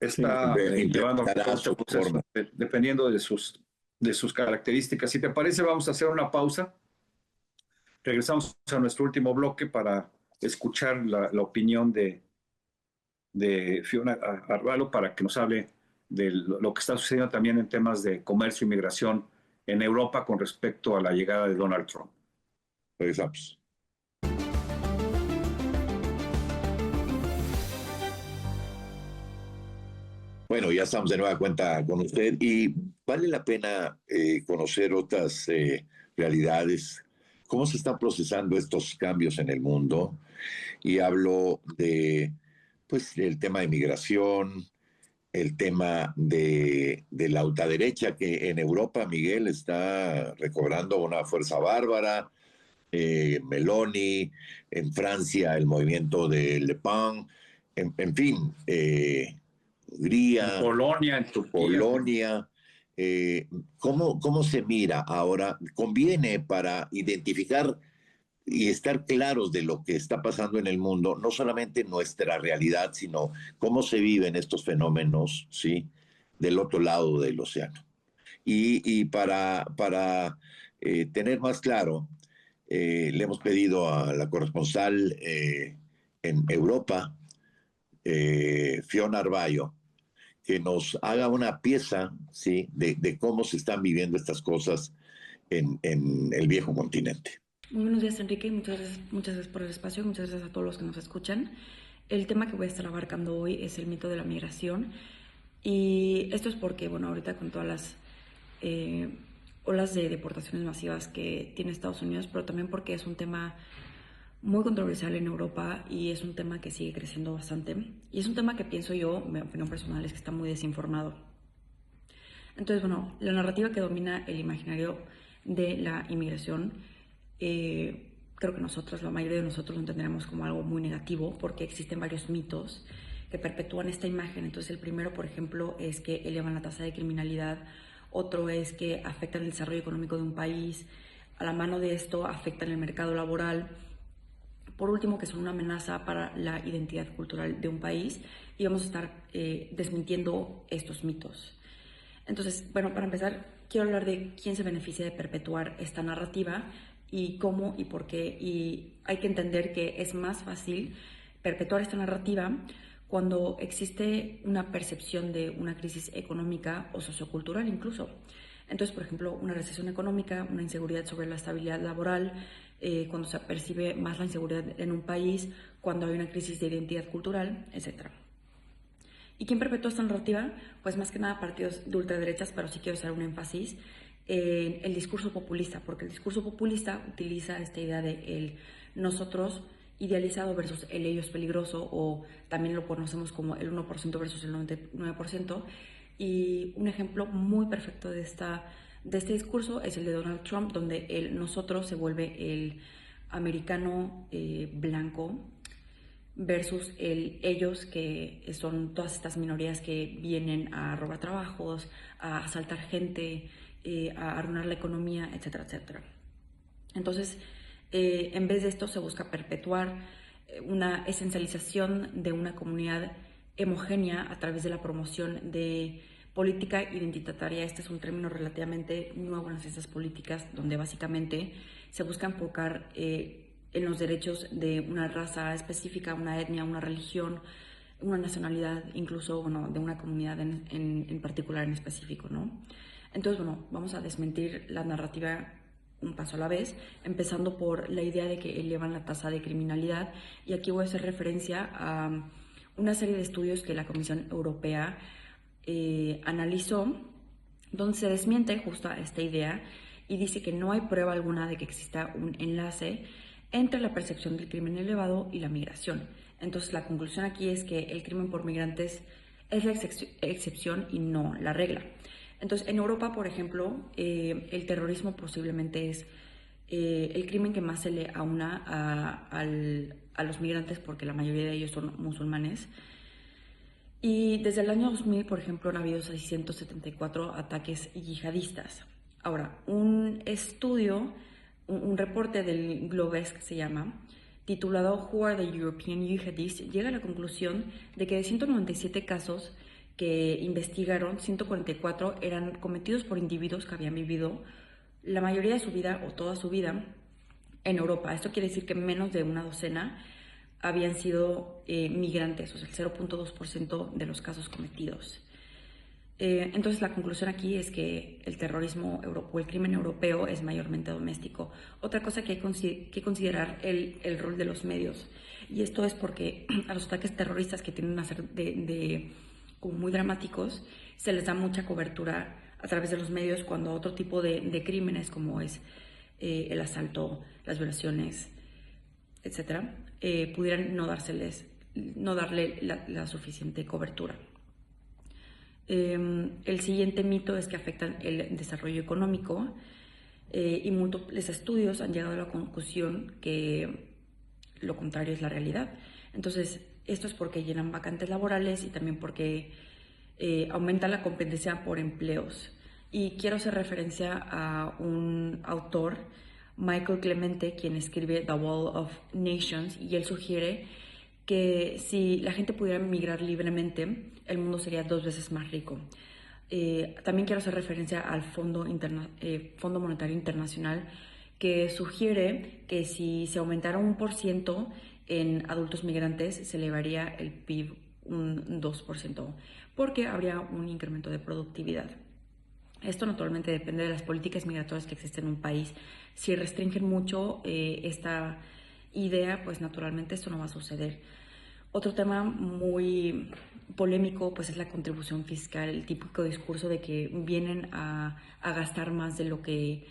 está llevando a cabo este proceso dependiendo de sus características. Si te parece, vamos a hacer una pausa. Regresamos a nuestro último bloque para escuchar la opinión de Fiona Arvalo para que nos hable de lo que está sucediendo también en temas de comercio y migración en Europa con respecto a la llegada de Donald Trump. Regresamos. Bueno, ya estamos de nueva cuenta con usted y vale la pena conocer otras realidades, cómo se están procesando estos cambios en el mundo. Y hablo de, pues, el tema de migración, el tema de la ultraderecha que en Europa, Miguel, está recobrando una fuerza bárbara. Meloni, en Francia el movimiento de Le Pen, en fin, Hungría, en Polonia, en Turquía. Polonia. ¿Cómo se mira ahora? Conviene para identificar y estar claros de lo que está pasando en el mundo, no solamente nuestra realidad, sino cómo se viven estos fenómenos, ¿sí? Del otro lado del océano. Y para tener más claro, le hemos pedido a la corresponsal en Europa, Fiona Arvalo, que nos haga una pieza, ¿sí? de cómo se están viviendo estas cosas en el viejo continente. Muy buenos días, Enrique, y muchas gracias por el espacio, muchas gracias a todos los que nos escuchan. El tema que voy a estar abarcando hoy es el mito de la migración, y esto es porque, bueno, ahorita con todas las olas de deportaciones masivas que tiene Estados Unidos, pero también porque es un tema muy controversial en Europa y es un tema que sigue creciendo bastante, y es un tema que pienso yo, mi opinión personal es que está muy desinformado. Entonces, bueno, la narrativa que domina el imaginario de la inmigración, creo que nosotros, la mayoría de nosotros lo entenderemos como algo muy negativo porque existen varios mitos que perpetúan esta imagen. Entonces el primero, por ejemplo, es que elevan la tasa de criminalidad, otro es que afectan el desarrollo económico de un país, a la mano de esto afectan el mercado laboral, por último que son una amenaza para la identidad cultural de un país, y vamos a estar desmintiendo estos mitos. Entonces, bueno, para empezar, quiero hablar de quién se beneficia de perpetuar esta narrativa y cómo y por qué. Y hay que entender que es más fácil perpetuar esta narrativa cuando existe una percepción de una crisis económica o sociocultural incluso. Entonces, por ejemplo, una recesión económica, una inseguridad sobre la estabilidad laboral, cuando se percibe más la inseguridad en un país, cuando hay una crisis de identidad cultural, etc. ¿Y quién perpetúa esta narrativa? Pues más que nada partidos de ultraderechas, pero sí quiero hacer un énfasis en el discurso populista, porque el discurso populista utiliza esta idea de el nosotros idealizado versus el ellos peligroso, o también lo conocemos como el 1% versus el 99%, y un ejemplo muy perfecto de este discurso es el de Donald Trump, donde el nosotros se vuelve el americano blanco versus el ellos, que son todas estas minorías que vienen a robar trabajos, a asaltar gente, a arruinar la economía, etcétera, etcétera. Entonces, en vez de esto se busca perpetuar una esencialización de una comunidad homogénea a través de la promoción de política identitaria. Este es un término relativamente nuevo en las ciencias políticas, donde básicamente se busca enfocar en los derechos de una raza específica, una etnia, una religión, una nacionalidad, incluso, bueno, de una comunidad en particular, en específico, ¿no? Entonces, bueno, vamos a desmentir la narrativa un paso a la vez, empezando por la idea de que elevan la tasa de criminalidad, y aquí voy a hacer referencia a una serie de estudios que la Comisión Europea analizó, donde se desmiente justo esta idea y dice que no hay prueba alguna de que exista un enlace entre la percepción del crimen elevado y la migración. Entonces la conclusión aquí es que el crimen por migrantes es la excepción y no la regla. Entonces en Europa, por ejemplo, el terrorismo posiblemente es el crimen que más se le aúna a los migrantes, porque la mayoría de ellos son musulmanes. Y desde el año 2000, por ejemplo, han habido 674 ataques yihadistas. Ahora, un estudio, un reporte del Globes que se llama, titulado Who are the European Jihadists, llega a la conclusión de que de 197 casos que investigaron, 144 eran cometidos por individuos que habían vivido la mayoría de su vida o toda su vida en Europa. Esto quiere decir que menos de una docena habían sido migrantes, o sea, el 0.2% de los casos cometidos. Entonces la conclusión aquí es que el terrorismo o el crimen europeo es mayormente doméstico. Otra cosa que hay que considerar el rol de los medios, y esto es porque a los ataques terroristas, que tienden a ser como muy dramáticos, se les da mucha cobertura a través de los medios, cuando otro tipo de crímenes, como es el asalto, las violaciones, etcétera, pudieran no darle la suficiente cobertura. El siguiente mito es que afectan el desarrollo económico, y múltiples estudios han llegado a la conclusión que lo contrario es la realidad. Entonces, esto es porque llenan vacantes laborales y también porque aumenta la competencia por empleos. Y quiero hacer referencia a un autor, Michael Clemente, quien escribe The Wall of Nations, y él sugiere que si la gente pudiera migrar libremente, el mundo sería 2 veces más rico. También quiero hacer referencia al Fondo Monetario Internacional, que sugiere que si se aumentara 1% en adultos migrantes, se elevaría el PIB un 2%, porque habría un incremento de productividad. Esto naturalmente depende de las políticas migratorias que existen en un país. Si restringen mucho esta idea, pues naturalmente esto no va a suceder. Otro tema muy polémico pues es la contribución fiscal, el típico discurso de que vienen a gastar más de lo que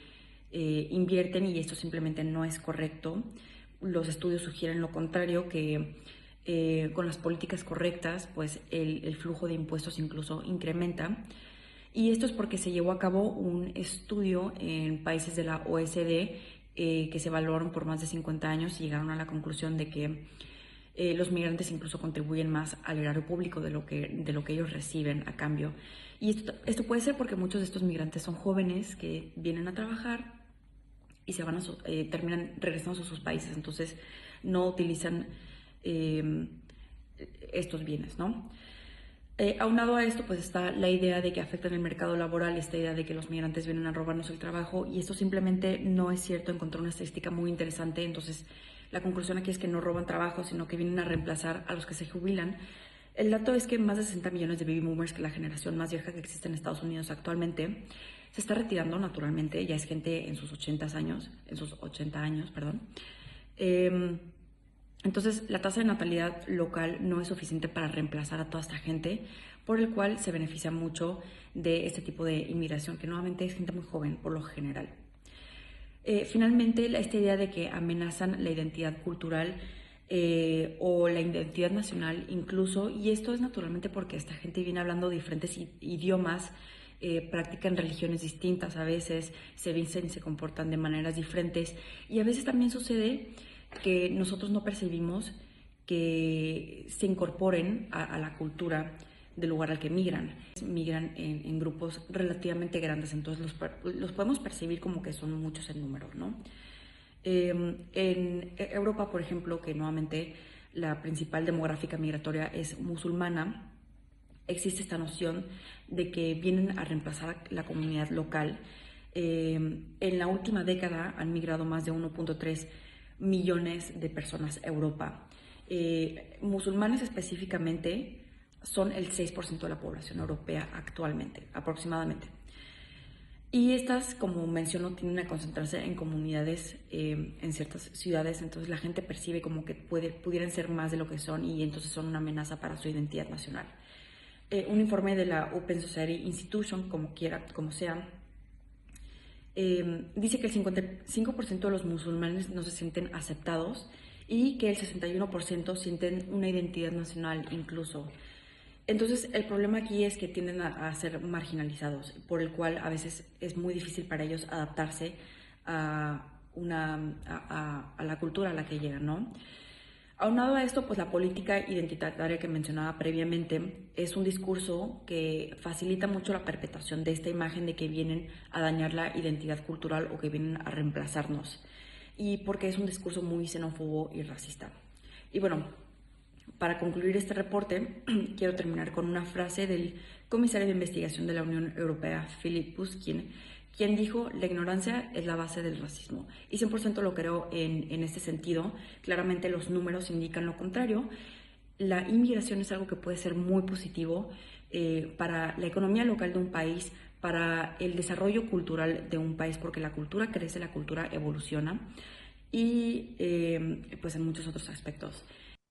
invierten, y esto simplemente no es correcto. Los estudios sugieren lo contrario, que con las políticas correctas pues el flujo de impuestos incluso incrementa. Y esto es porque se llevó a cabo un estudio en países de la OECD que se evaluaron por más de 50 años y llegaron a la conclusión de que los migrantes incluso contribuyen más al erario público de lo que ellos reciben a cambio. Y esto puede ser porque muchos de estos migrantes son jóvenes que vienen a trabajar y terminan regresando a sus países, entonces no utilizan estos bienes, ¿no? Aunado a esto, pues está la idea de que afectan el mercado laboral, esta idea de que los migrantes vienen a robarnos el trabajo, y esto simplemente no es cierto. Encontré una estadística muy interesante. Entonces la conclusión aquí es que no roban trabajo, sino que vienen a reemplazar a los que se jubilan. El dato es que más de 60 millones de baby boomers, que es la generación más vieja que existe en Estados Unidos actualmente, se está retirando naturalmente. Ya es gente en sus 80 años, perdón. Entonces, la tasa de natalidad local no es suficiente para reemplazar a toda esta gente, por el cual se beneficia mucho de este tipo de inmigración, que nuevamente es gente muy joven por lo general. Finalmente, esta idea de que amenazan la identidad cultural o la identidad nacional incluso, y esto es naturalmente porque esta gente viene hablando diferentes idiomas, practican religiones distintas, a veces se visten y se comportan de maneras diferentes, y a veces también sucede que nosotros no percibimos que se incorporen a la cultura del lugar al que migran. Migran en grupos relativamente grandes, entonces los podemos percibir como que son muchos en número, ¿no? En Europa, por ejemplo, que nuevamente la principal demográfica migratoria es musulmana, existe esta noción de que vienen a reemplazar a la comunidad local. En la última década han migrado más de 1.3 millones de personas a Europa. Musulmanes específicamente son el 6% de la población europea actualmente, aproximadamente. Y estas, como menciono, tienden a concentrarse en comunidades en ciertas ciudades, entonces la gente percibe como que pudieran ser más de lo que son, y entonces son una amenaza para su identidad nacional. Un informe de la Open Society Institution, como sea, dice que el 55% de los musulmanes no se sienten aceptados y que el 61% sienten una identidad nacional incluso. Entonces, el problema aquí es que tienden a ser marginalizados, por el cual a veces es muy difícil para ellos adaptarse a la cultura a la que llegan, ¿no? Aunado a esto, pues la política identitaria que mencionaba previamente es un discurso que facilita mucho la perpetuación de esta imagen de que vienen a dañar la identidad cultural o que vienen a reemplazarnos, y porque es un discurso muy xenófobo y racista. Y bueno, para concluir este reporte, quiero terminar con una frase del comisario de investigación de la Unión Europea, Philip Buskin, quien dijo: la ignorancia es la base del racismo. Y 100% lo creo en este sentido. Claramente los números indican lo contrario. La inmigración es algo que puede ser muy positivo para la economía local de un país, para el desarrollo cultural de un país, porque la cultura crece, la cultura evoluciona, y pues en muchos otros aspectos.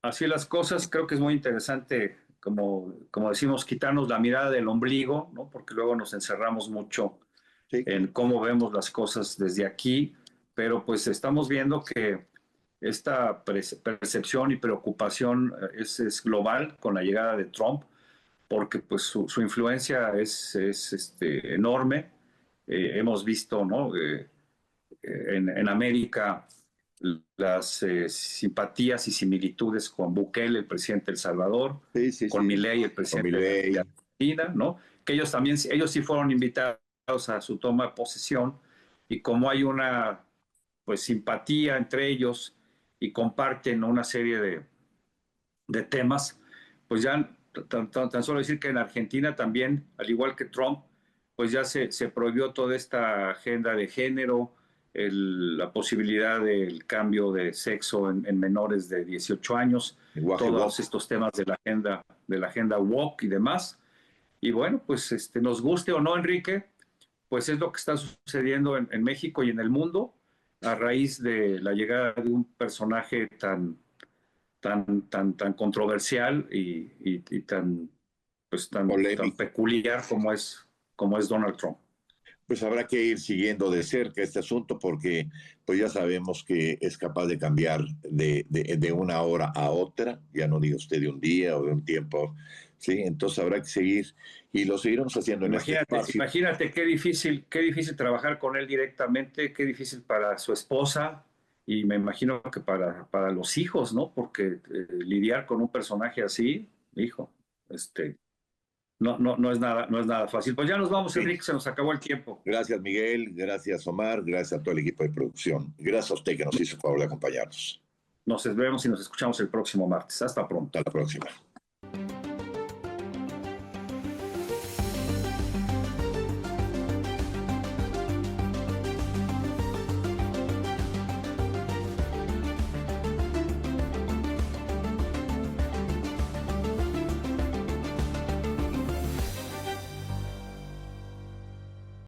Así las cosas, creo que es muy interesante, como decimos, quitarnos la mirada del ombligo, ¿no? Porque luego nos encerramos mucho en cómo vemos las cosas desde aquí, pero pues estamos viendo que esta percepción y preocupación es global con la llegada de Trump, porque pues su influencia es enorme. Hemos visto, ¿no? En América las simpatías y similitudes con Bukele, el presidente de El Salvador, con Milei, el presidente de Argentina, ¿no? Que ellos sí fueron invitados a su toma de posesión, y como hay una pues simpatía entre ellos y comparten una serie de temas, pues ya tan solo decir que en Argentina también, al igual que Trump, pues ya se prohibió toda esta agenda de género, la posibilidad del cambio de sexo en menores de 18 años, todos estos temas de la agenda woke y demás. Y bueno, pues nos guste o no, Enrique, pues es lo que está sucediendo en México y en el mundo a raíz de la llegada de un personaje tan controversial y tan peculiar como es Donald Trump. Pues habrá que ir siguiendo de cerca este asunto, porque pues ya sabemos que es capaz de cambiar de una hora a otra, ya no diga usted de un día o de un tiempo, ¿sí? Entonces habrá que seguir, y lo seguiremos haciendo en este espacio. Imagínate qué difícil trabajar con él directamente, qué difícil para su esposa, y me imagino que para los hijos, ¿no? Porque lidiar con un personaje así, hijo, no es nada fácil. Pues ya nos vamos, Sí. Enrique, se nos acabó el tiempo. Gracias, Miguel. Gracias, Omar. Gracias a todo el equipo de producción. Gracias a usted que nos hizo el favor de acompañarnos. Nos vemos y nos escuchamos el próximo martes. Hasta pronto. Hasta la próxima.